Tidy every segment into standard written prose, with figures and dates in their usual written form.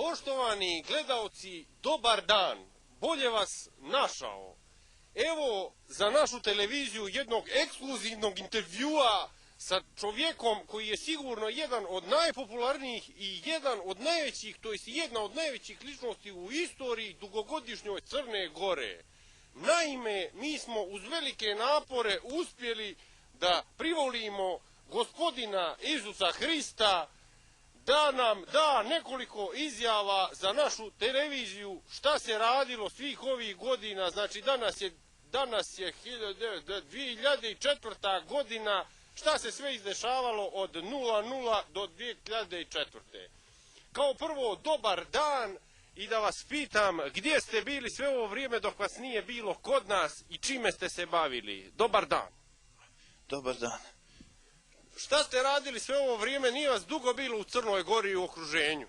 Poštovani gledaoci, dobar dan, bolje vas našao. Evo za našu televiziju jednog ekskluzivnog intervjua sa čovjekom koji je sigurno jedan od najpopularnijih i jedan od najvećih, to jest jedna od najvećih ličnosti u istoriji dugogodišnjoj Crne Gore. Naime, mi smo uz velike napore uspjeli da privolimo gospodina Isusa Hrista da nam da nekoliko izjava za našu televiziju šta se radilo svih ovih godina. Znači danas je 2004. godina, šta se sve izdešavalo od 00 do 2004. Kao prvo, dobar dan i da vas pitam gdje ste bili sve ovo vrijeme dok vas nije bilo kod nas i čime ste se bavili. Dobar dan. Dobar dan. Šta ste radili sve ovo vrijeme, nije vas dugo bilo u Crnoj Gori i u okruženju?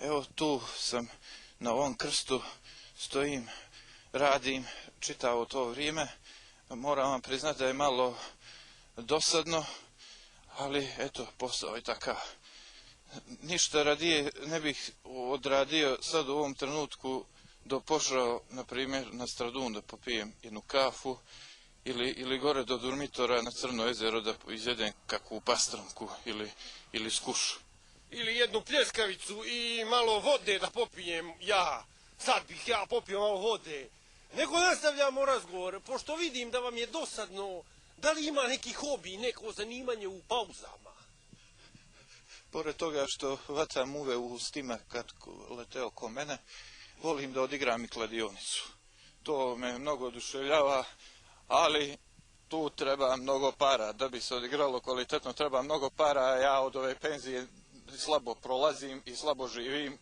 Evo tu sam na ovom krstu, stojim, radim čitavo to vrijeme. Moram vam priznati da je malo dosadno, ali eto, posao je takav. Ništa radije ne bih odradio sad u ovom trenutku do pošao, na primjer, na Stradun da popijem jednu kafu ili gore do Durmitora na Crno jezero da izjedem kakvu pastramku ili skušu. Ili jednu pljeskavicu i malo vode da popijem ja. Sad bih ja popio malo vode. Nego nastavljamo razgovor, pošto vidim da vam je dosadno. Da li ima neki hobi, neko zanimanje u pauzama? Pored toga što vatam uve u ustima kad lete oko mene, volim da odigram i kladionicu. To me mnogo oduševljava, ali tu treba mnogo para. Da bi se odigralo kvalitetno treba mnogo para, a ja od ove penzije slabo prolazim i slabo živim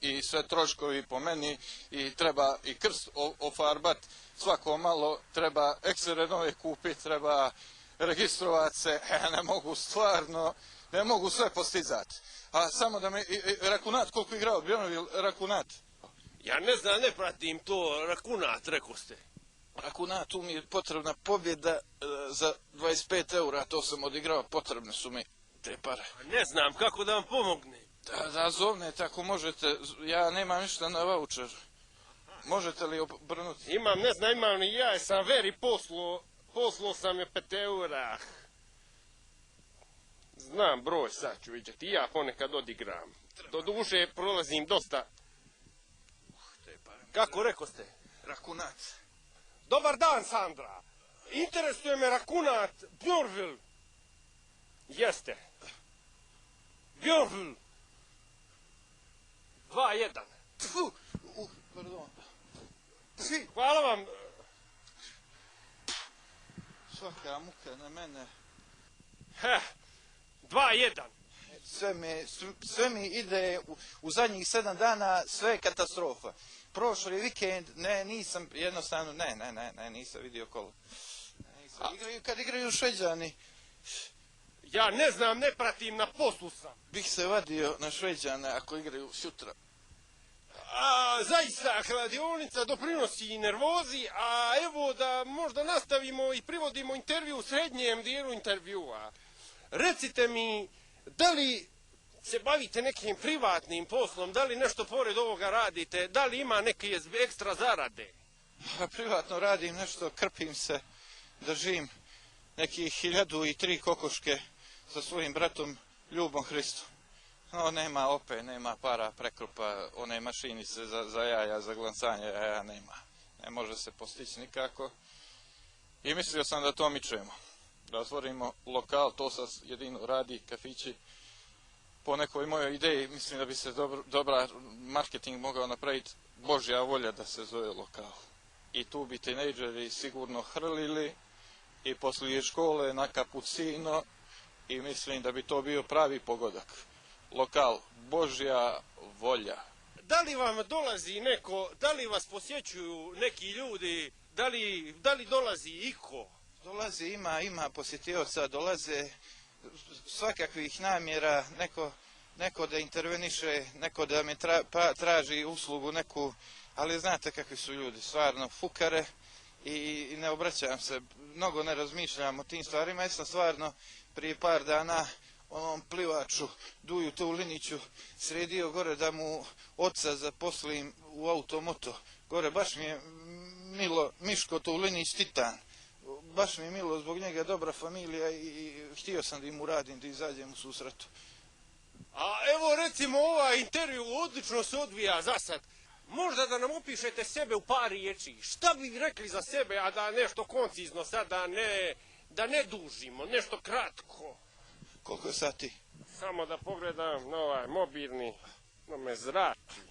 i sve troškovi po meni i treba i krst ofarbat svako malo, treba eksere nove kupiti, treba registrovati se, ja ne mogu stvarno, ne mogu sve postizati. A samo da me, Rakunat, koliko igrao, Bjonovil, Rakunat? Ja ne znam, ne pratim to, Rakunat, rekao ste. Rakunat, tu mi je potrebna pobjeda za 25 eura, to sam odigrao, potrebne su mi te pare. Ne znam kako da vam pomognem. Da zovnete ako možete, ja nemam ništa na voucher. Možete li obrnuti? Imam, ne znam, imam ni ja, sam veri poslo sam je 5 eura. Znam broj, sad ću vidjeti, ja ponekad odigram. Do duše prolazim dosta. Kako rekao ste? Rakunat. Dobar dan, Sandra. Interesuje me Rakunat, Bjorvil. Jeste. Bjorvil. 2-1. Pardon. Hvala vam. Svaka muka na mene. 2-1. Sve mi ide u zadnjih 7 dana, sve je katastrofa. Prošli vikend, nisam jednostavno, nisam vidio kolo. Kad igraju Šveđani. Ja ne znam, ne pratim, na poslu sam. Bih se vadio na Šveđane ako igraju sutra. Zaista, kladionica doprinosi nervozi, a evo da možda nastavimo i privodimo intervju u srednjem dijelu intervjua. Recite mi, da li se bavite nekim privatnim poslom, da li nešto pored ovoga radite, da li ima neke ekstra zarade? Privatno radim nešto, krpim se, držim nekih 1003 kokoške sa svojim bratom Ljubom Hristom. No, nema para, prekrupa, one mašinice za jaja, za glancanje jaja nema. Ne može se postići nikako. I mislio sam da to mičemo. Da otvorimo lokal, to sad jedino radi, kafići. Po nekoj mojoj ideji mislim da bi se dobra marketing mogao napraviti, Božja volja da se zove lokal. I tu bi tinejdžeri sigurno hrlili i poslije škole na kapucino i mislim da bi to bio pravi pogodak. Lokal, Božja volja. Da li vam dolazi neko, da li vas posjećuju neki ljudi, da li dolazi iko? Dolazi, ima posjetioca, dolaze svakakvih namjera, neko da interveniše, neko da mi traži uslugu neku, ali znate kakvi su ljudi, stvarno fukare i ne obraćam se, mnogo ne razmišljam o tim stvarima, jer sam stvarno prije par dana onom plivaču Duju Tauliniću sredio gore da mu oca zaposlim u automoto. Gore baš mi je milo, Miško Taulinić Titan. Baš mi je milo, zbog njega dobra familija i htio sam da im uradim, da izađem u susretu. A evo recimo ovaj intervju odlično se odvija za sad. Možda da nam opišete sebe u par riječi. Šta bi rekli za sebe, a da nešto koncizno sad, da ne dužimo, nešto kratko. Koliko je sati? Samo da pogledam na ovaj mobilni, no me zrači.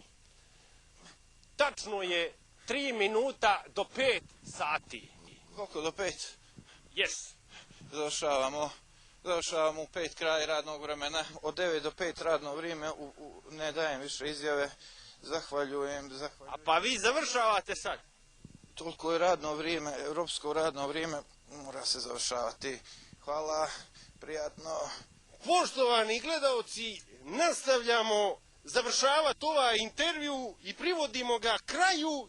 Tačno je 3 minuta do 5 sati. Koliko do 5? Yes. Završavamo u 5 kraj radnog vremena. Od 9 do 5 radno vrijeme, ne dajem više izjave. Zahvaljujem. A pa vi završavate sad? Toliko je radno vrijeme, europsko radno vrijeme, mora se završavati. Hvala, prijatno. Poštovani gledalci, nastavljamo završavati ovaj intervju i privodimo ga kraju.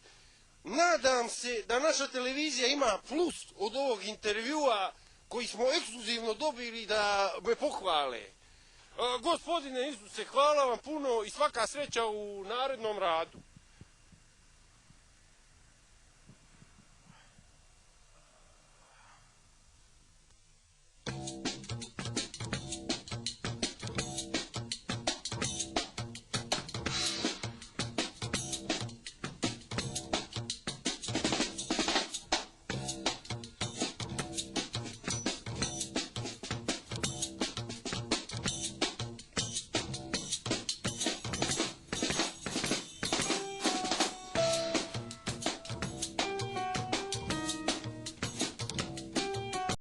Nadam se da naša televizija ima plus od ovog intervjua koji smo ekskluzivno dobili da me pohvale. Gospodine Isuse, hvala vam puno i svaka sreća u narednom radu.